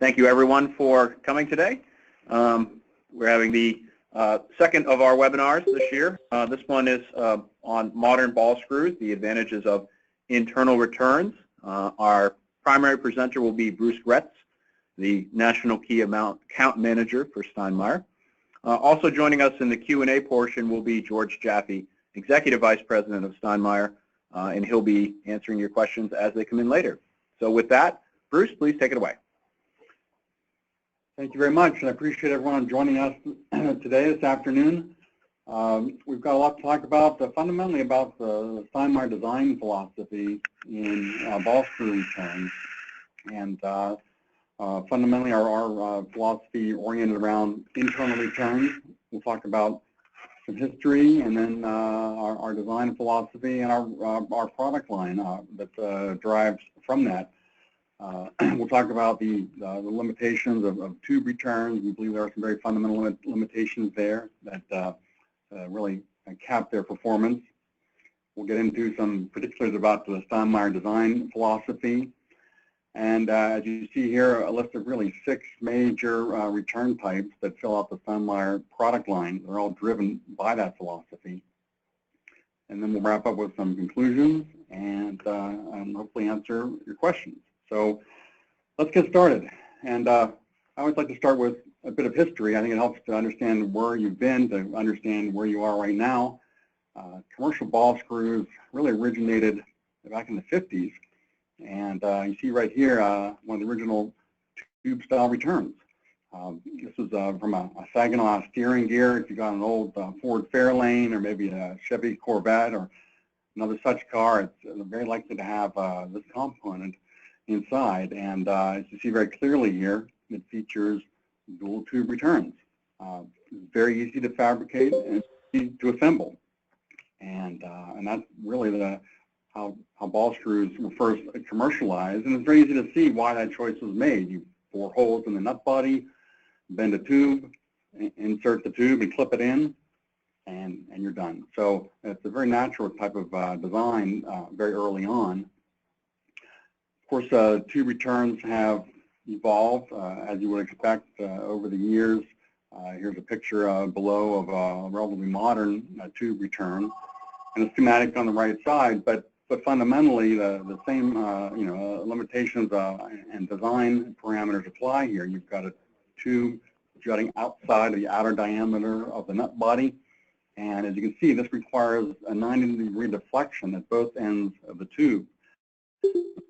Thank you, everyone, for coming today. We're having the second of our webinars this year. This one is on modern ball screws, the advantages of internal returns. Our primary presenter will be Bruce Gretz, the National Key Account Manager for Steinmeyer. Also joining us in the Q&A portion will be George Jaffe, Executive Vice President of Steinmeyer, and he'll be answering your questions as they come in later. So with that, Bruce, please take it away. Thank you very much, and I appreciate everyone joining us today, this afternoon. We've got a lot to talk about, fundamentally about the Steinmeyer design philosophy in ball screw returns, and fundamentally our philosophy oriented around internal returns. We'll talk about some history, and then our design philosophy and our product line that derives from that. We'll talk about the limitations of tube returns. We believe there are some very fundamental limitations there that really cap their performance. We'll get into some particulars about the Steinmeyer design philosophy. And as you see here, a list of really 6 major return types that fill out the Steinmeyer product line. They're all driven by that philosophy. And then we'll wrap up with some conclusions and hopefully answer your questions. So let's get started. And I always like to start with a bit of history. I think it helps to understand where you've been, to understand where you are right now. Commercial ball screws really originated back in the 50s. And you see right here one of the original tube-style returns. This was from a Saginaw steering gear. If you got an old Ford Fairlane or maybe a Chevy Corvette or another such car, it's very likely to have this component inside, and as you see very clearly here, it features dual tube returns. It's very easy to fabricate and easy to assemble, and that's really how ball screws were first commercialized, and it's very easy to see why that choice was made. You bore holes in the nut body, bend a tube, insert the tube, and clip it in, and you're done. So it's a very natural type of design very early on. Of course, tube returns have evolved, as you would expect, over the years. Here's a picture below of a relatively modern tube return, and a schematic on the right side. But fundamentally, the same limitations and design parameters apply here. You've got a tube jutting outside of the outer diameter of the nut body, and as you can see, this requires a 90-degree deflection at both ends of the tube.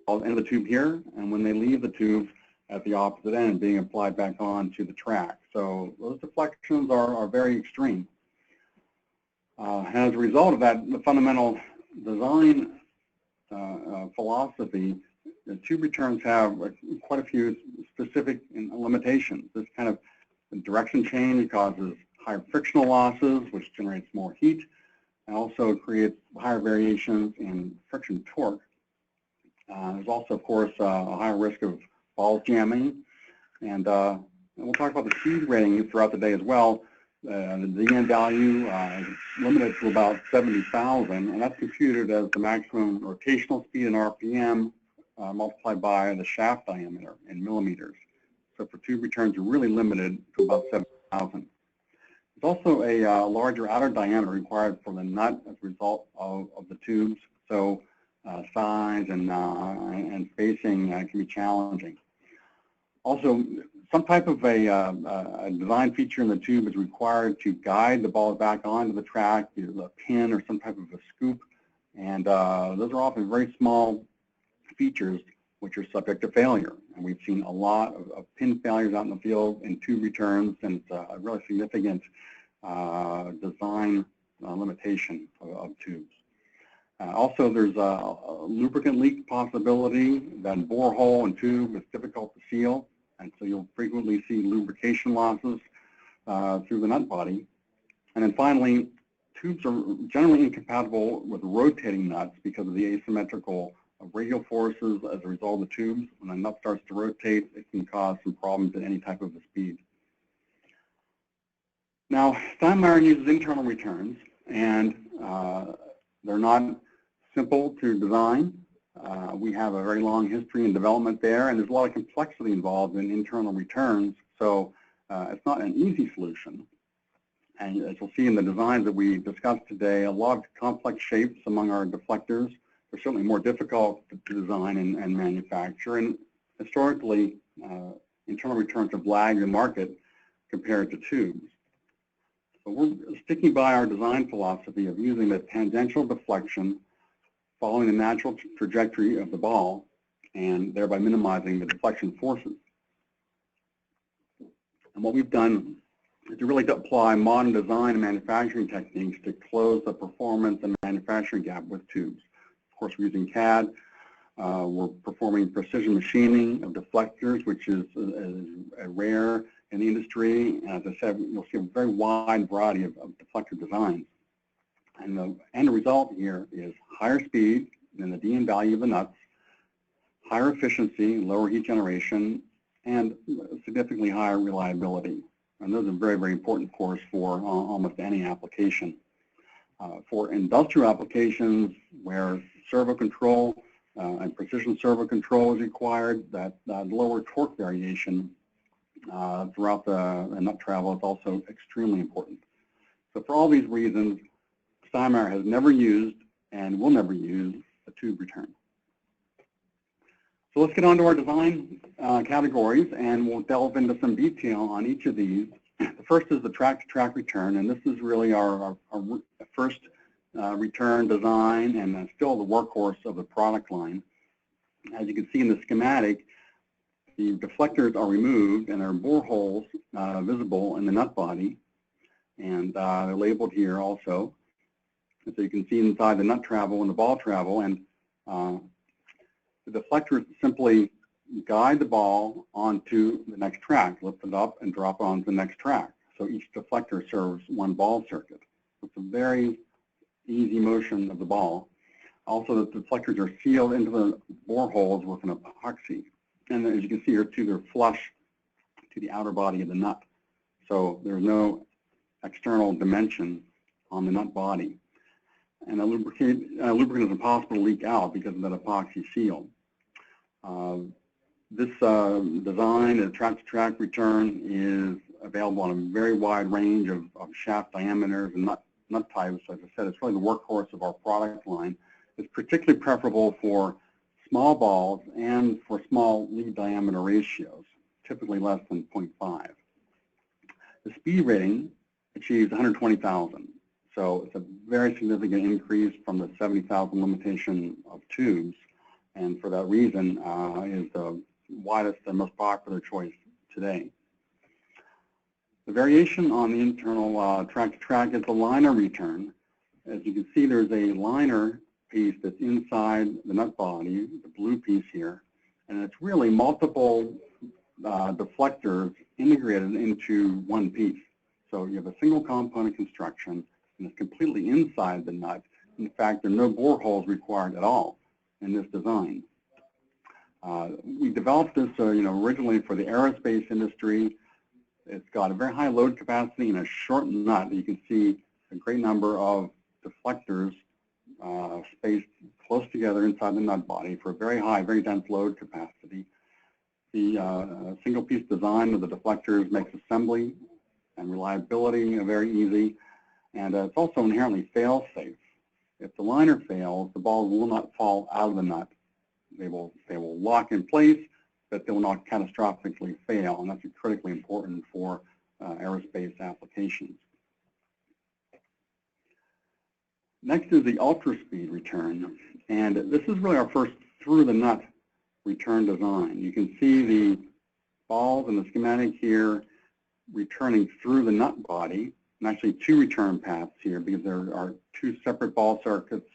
End of the tube here, and when they leave the tube at the opposite end, being applied back onto the track. So those deflections are very extreme. And as a result of that, the fundamental design philosophy, the tube returns have quite a few specific limitations. This kind of direction change causes higher frictional losses, which generates more heat, and also creates higher variations in friction torque. There's also, of course, a higher risk of ball jamming, and we'll talk about the speed rating throughout the day as well. The DN value is limited to about 70,000, and that's computed as the maximum rotational speed in RPM multiplied by the shaft diameter in millimeters. So for tube returns, you're really limited to about 70,000. There's also a larger outer diameter required for the nut as a result of the tubes. So size and spacing can be challenging. Also, some type of a design feature in the tube is required to guide the ball back onto the track, either a pin or some type of a scoop, and those are often very small features which are subject to failure. And we've seen a lot of pin failures out in the field in tube returns, and it's a really significant design limitation of tubes. Also, there's a lubricant leak possibility. That borehole and tube is difficult to seal, and so you'll frequently see lubrication losses through the nut body. And then finally, tubes are generally incompatible with rotating nuts because of the asymmetrical radial forces as a result of the tubes. When a nut starts to rotate, it can cause some problems at any type of a speed. Now, Steinmeyer uses internal returns, and they're not simple to design. We have a very long history in development there, and there's a lot of complexity involved in internal returns, so it's not an easy solution. And as you'll see in the designs that we discussed today, a lot of complex shapes among our deflectors. They're certainly more difficult to design and manufacture, and historically, internal returns have lagged the market compared to tubes. So we're sticking by our design philosophy of using the tangential deflection following the natural trajectory of the ball and thereby minimizing the deflection forces. And what we've done is to really apply modern design and manufacturing techniques to close the performance and manufacturing gap with tubes. Of course, we're using CAD. We're performing precision machining of deflectors, which is rare in the industry. As I said, you'll see a very wide variety of deflector designs. And the end result here is higher speed than the DN value of the nuts, higher efficiency, lower heat generation, and significantly higher reliability. And those are very, very important, of course, for almost any application. For industrial applications where servo control and precision servo control is required, that lower torque variation throughout the nut travel is also extremely important. So for all these reasons, Steinmeyer has never used and will never use a tube return. So let's get on to our design categories, and we'll delve into some detail on each of these. The first is the track-to-track return, and this is really our first return design and still the workhorse of the product line. As you can see in the schematic, the deflectors are removed and there are bore holes visible in the nut body, and they're labeled here also. And so you can see inside the nut travel and the ball travel, and the deflectors simply guide the ball onto the next track, lift it up and drop it onto the next track. So each deflector serves one ball circuit. It's a very easy motion of the ball. Also, the deflectors are sealed into the bore holes with an epoxy. And as you can see here too, they're flush to the outer body of the nut. So there's no external dimension on the nut body. And a lubricant is impossible to leak out because of that epoxy seal. This design, a track-to-track return, is available on a very wide range of shaft diameters and nut types. As I said, it's really the workhorse of our product line. It's particularly preferable for small balls and for small lead diameter ratios, typically less than 0.5. The speed rating achieves 120,000. So it's a very significant increase from the 70,000 limitation of tubes, and for that reason is the widest and most popular choice today. The variation on the internal track-to-track is the liner return. As you can see, there's a liner piece that's inside the nut body, the blue piece here, and it's really multiple deflectors integrated into one piece. So you have a single component construction, and it's completely inside the nut. In fact, there are no bore holes required at all in this design. We developed this originally for the aerospace industry. It's got a very high load capacity and a short nut. You can see a great number of deflectors spaced close together inside the nut body for a very high, very dense load capacity. The single piece design of the deflectors makes assembly and reliability very easy, and it's also inherently fail-safe. If the liner fails, the ball will not fall out of the nut. They will lock in place, but they will not catastrophically fail, and that's critically important for aerospace applications. Next is the ultra-speed return, and this is really our first through-the-nut return design. You can see the balls in the schematic here returning through the nut body, and actually two return paths here because there are two separate ball circuits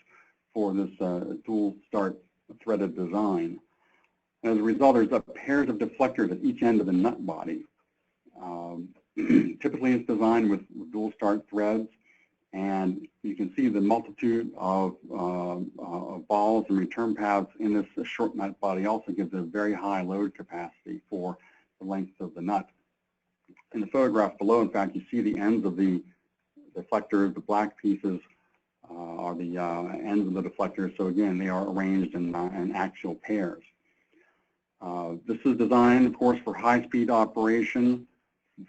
for this dual start threaded design. As a result, there's pairs of deflectors at each end of the nut body. Typically, it's designed with dual start threads, and you can see the multitude of balls and return paths in this short nut body also gives a very high load capacity for the length of the nut. In the photograph below, in fact, you see the ends of the deflectors, the black pieces are the ends of the deflectors. So again, they are arranged in axial pairs. This is designed, of course, for high-speed operation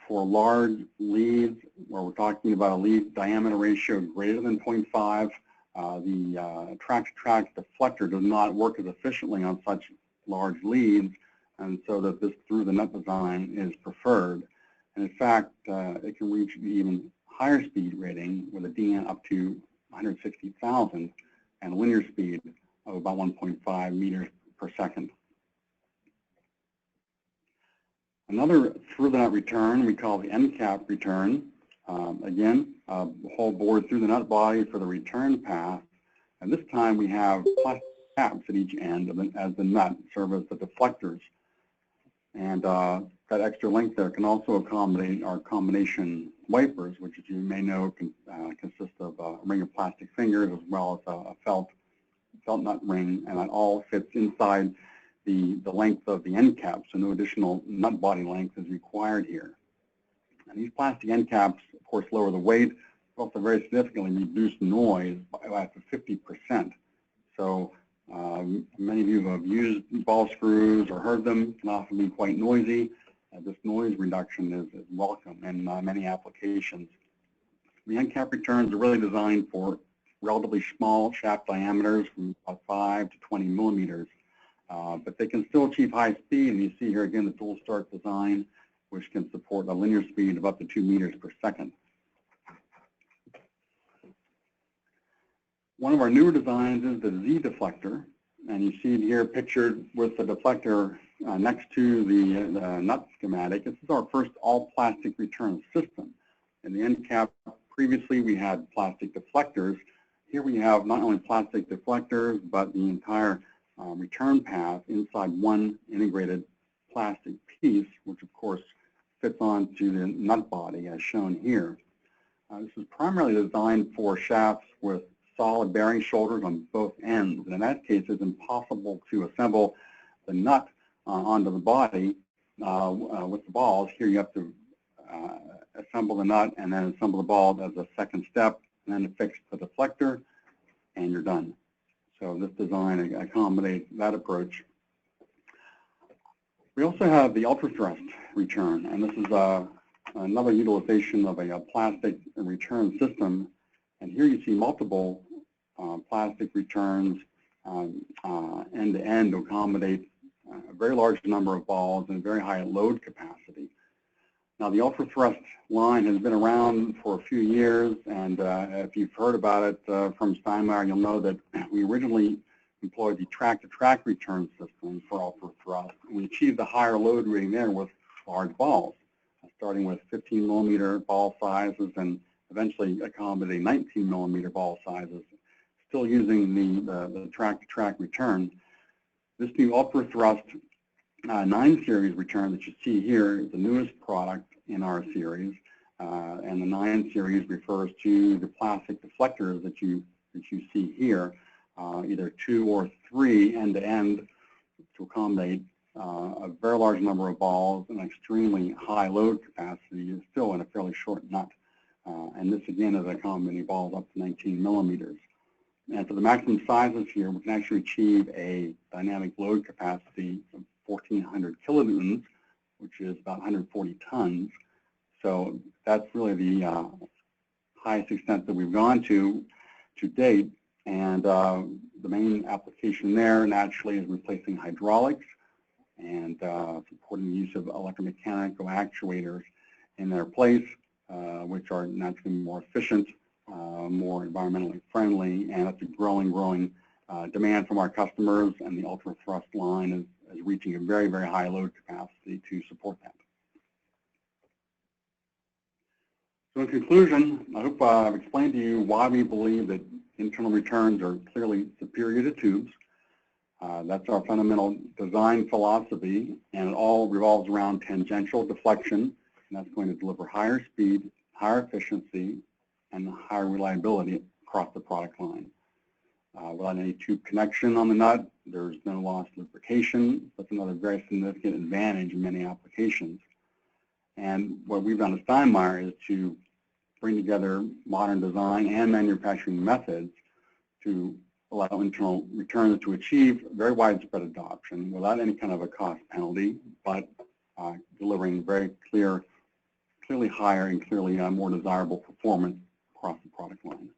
for large leads, where we're talking about a lead diameter ratio greater than 0.5. The track-to-track deflector does not work as efficiently on such large leads, and so that this through-the-nut design is preferred. And in fact, it can reach even higher speed rating with a DN up to 160,000 and a linear speed of about 1.5 meters per second. Another through-the-nut return we call the end cap return. Again, whole board through the nut body for the return path. And this time we have plastic caps at each end as the nut serve as the deflectors. And that extra length there can also accommodate our combination wipers, which, as you may know, can consist of a ring of plastic fingers as well as a felt nut ring, and that all fits inside the length of the end cap, so no additional nut body length is required here. And these plastic end caps, of course, lower the weight, but also very significantly reduce noise by up to 50%. So many of you have used ball screws or heard them, can often be quite noisy. This noise reduction is welcome in many applications. The end cap returns are really designed for relatively small shaft diameters from about 5 to 20 millimeters. But they can still achieve high speed, and you see here again the dual start design, which can support a linear speed of up to 2 meters per second. One of our newer designs is the Z deflector, and you see it here pictured with the deflector next to the nut schematic. This is our first all-plastic return system. In the end cap, previously we had plastic deflectors. Here we have not only plastic deflectors, but the entire return path inside one integrated plastic piece, which of course fits onto the nut body as shown here. This is primarily designed for shafts with solid bearing shoulders on both ends, and in that case it's impossible to assemble the nut onto the body with the balls. Here you have to assemble the nut and then assemble the ball as a second step, and then affix the deflector, and you're done. So this design accommodates that approach. We also have the ultra thrust return, and this is another utilization of a plastic return system. And here you see multiple plastic returns end to end to accommodate a very large number of balls and very high load capacity. Now, the ultra thrust line has been around for a few years, and if you've heard about it from Steinmeyer, you'll know that we originally employed the track-to-track return system for ultra thrust. We achieved a higher load rating there with large balls, starting with 15 millimeter ball sizes and eventually accommodating 19 millimeter ball sizes, still using the track-to-track return. This new ultra thrust 9 series return that you see here is the newest product in our series, and the 9 series refers to the plastic deflectors that you see here, either 2 or 3 end-to-end to accommodate a very large number of balls and extremely high load capacity, still in a fairly short nut. And this again is accommodating balls up to 19 millimeters. And for the maximum sizes here, we can actually achieve a dynamic load capacity of 1,400 kilonewtons, which is about 140 tons. So that's really the highest extent that we've gone to date. And the main application there naturally is replacing hydraulics and supporting the use of electromechanical actuators in their place, which are naturally more efficient, more environmentally friendly, and it's a growing demand from our customers, and the ultra thrust line is reaching a very, very high load capacity to support that. So in conclusion, I hope I've explained to you why we believe that internal returns are clearly superior to tubes. That's our fundamental design philosophy, and it all revolves around tangential deflection, and that's going to deliver higher speed, higher efficiency, and higher reliability across the product line. Without any tube connection on the nut, there's no loss of lubrication. That's another very significant advantage in many applications. And what we've done at Steinmeyer is to bring together modern design and manufacturing methods to allow internal returns to achieve very widespread adoption without any kind of a cost penalty, but delivering very clearly higher and clearly more desirable performance across the product line.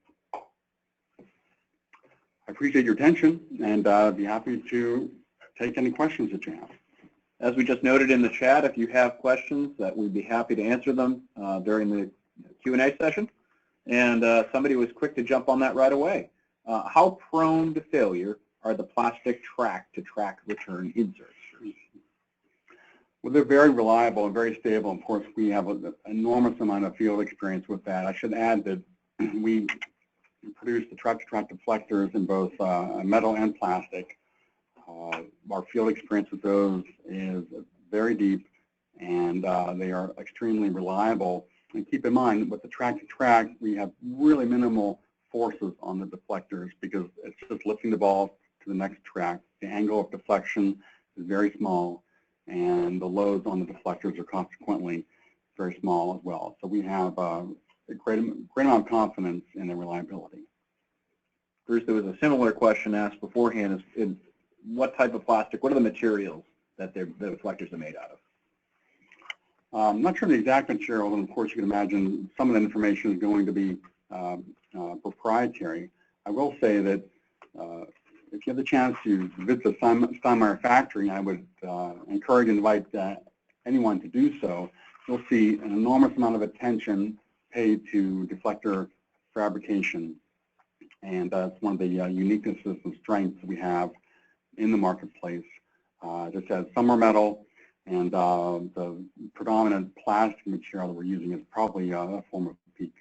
I appreciate your attention, and I'd be happy to take any questions that you have. As we just noted in the chat, if you have questions, that we'd be happy to answer them during the Q&A session. And somebody was quick to jump on that right away. How prone to failure are the plastic track-to-track return inserts? Well, they're very reliable and very stable. Of course, we have an enormous amount of field experience with that. I should add that we produce the track-to-track deflectors in both metal and plastic. Our field experience with those is very deep, and they are extremely reliable. And keep in mind, with the track-to-track, we have really minimal forces on the deflectors because it's just lifting the ball to the next track. The angle of deflection is very small, and the loads on the deflectors are consequently very small as well. So we have a great amount of confidence in the reliability. Bruce, there was a similar question asked beforehand. Is what type of plastic, what are the materials that the deflectors are made out of? I'm not sure the exact material, and of course you can imagine some of the information is going to be proprietary. I will say that if you have the chance to visit the Steinmeyer factory, I would encourage and invite anyone to do so. You'll see an enormous amount of attention paid to deflector fabrication, and that's one of the uniquenesses and strengths we have in the marketplace. Just as some are metal, and the predominant plastic material that we're using is probably a form of PEEK.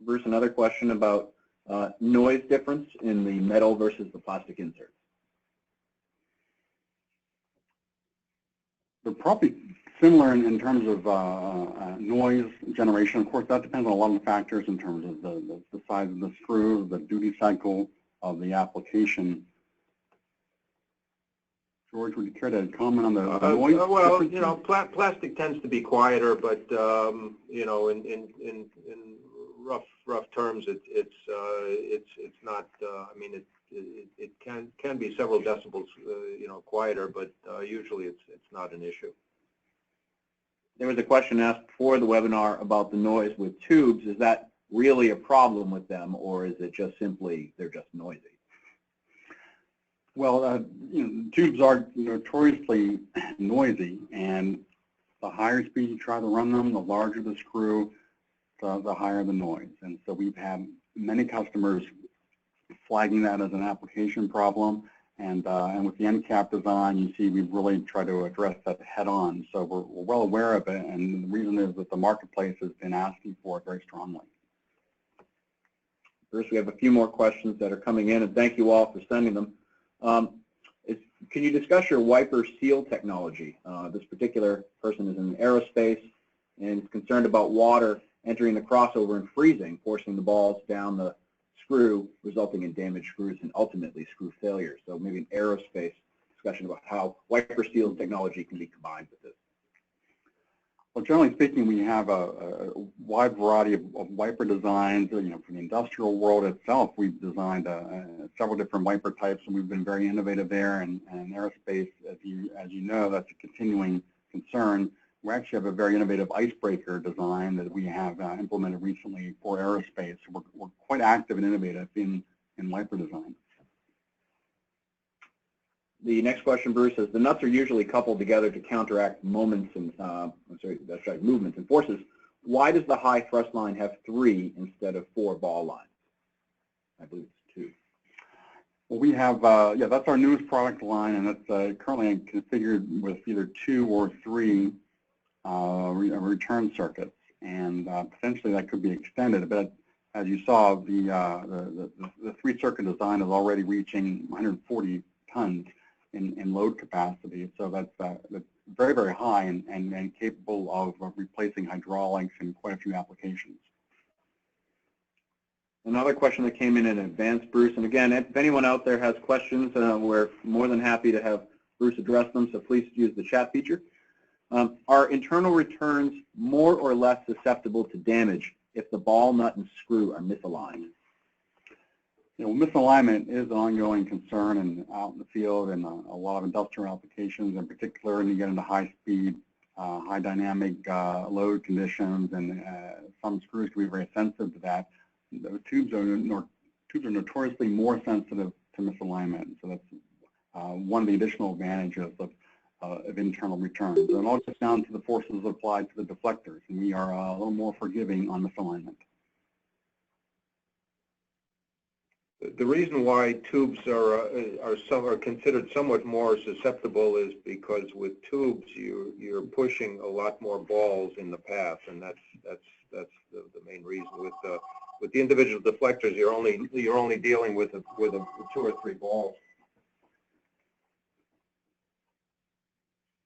Bruce, another question about noise difference in the metal versus the plastic inserts. They're probably similar in terms of noise generation. Of course, that depends on a lot of factors in terms of the size of the screw, the duty cycle of the application. George, would you care to comment on the noise? Well, you know, plastic tends to be quieter, but you know, in rough terms, it's not. I mean, it can be several decibels, you know, quieter, but usually it's not an issue. There was a question asked before the webinar about the noise with tubes. Is that really a problem with them, or is it just simply they're just noisy? Well, you know, tubes are notoriously noisy, and the higher speed you try to run them, the larger the screw, the higher the noise. And so we've had many customers flagging that as an application problem, and with the end cap design, you see we've really tried to address that head on. So we're well aware of it, and the reason is that the marketplace has been asking for it very strongly. First, we have a few more questions that are coming in, and thank you all for sending them. Can you discuss your wiper seal technology? This particular person is in aerospace and is concerned about water entering the crossover and freezing, forcing the balls down the screw, resulting in damaged screws and ultimately screw failure. So maybe an aerospace discussion about how wiper seal technology can be combined with this. Well, generally speaking, we have a wide variety of wiper designs. You know, for the industrial world itself, we've designed several different wiper types, and we've been very innovative there. And aerospace, as you know, that's a continuing concern. We actually have a very innovative icebreaker design that we have implemented recently for aerospace. So we're quite active and innovative in wiper design. The next question, Bruce, says the nuts are usually coupled together to counteract moments and movements and forces. Why does the high thrust line have 3 instead of 4 ball lines? I believe it's 2. Well, we have, yeah, that's our newest product line, and it's currently configured with either 2 or 3 return circuits, and potentially that could be extended. But as you saw, the 3-circuit design is already reaching 140 tons in load capacity, so that's very, very high and capable of replacing hydraulics in quite a few applications. Another question that came in advance, Bruce, and again, if anyone out there has questions, we're more than happy to have Bruce address them, so please use the chat feature. Are internal returns more or less susceptible to damage if the ball, nut, and screw are misaligned? You know, misalignment is an ongoing concern and out in the field and a lot of industrial applications, in particular when you get into high speed, high dynamic load conditions, and some screws can be very sensitive to that. The tubes are notoriously more sensitive to misalignment, so that's one of the additional advantages of internal returns. And it all gets down to the forces applied to the deflectors, and we are a little more forgiving on misalignment. The reason why tubes are considered somewhat more susceptible is because with tubes you're pushing a lot more balls in the path, and that's the main reason. With the individual deflectors, you're only dealing with 2 or 3 balls.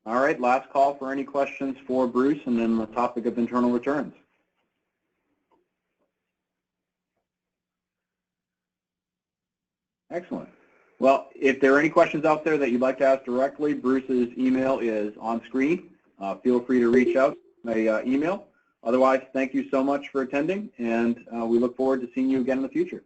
All right, last call for any questions for Bruce, and then the topic of internal returns. Excellent. Well, if there are any questions out there that you'd like to ask directly, Bruce's email is on screen. Feel free to reach out by email. Otherwise, thank you so much for attending, and we look forward to seeing you again in the future.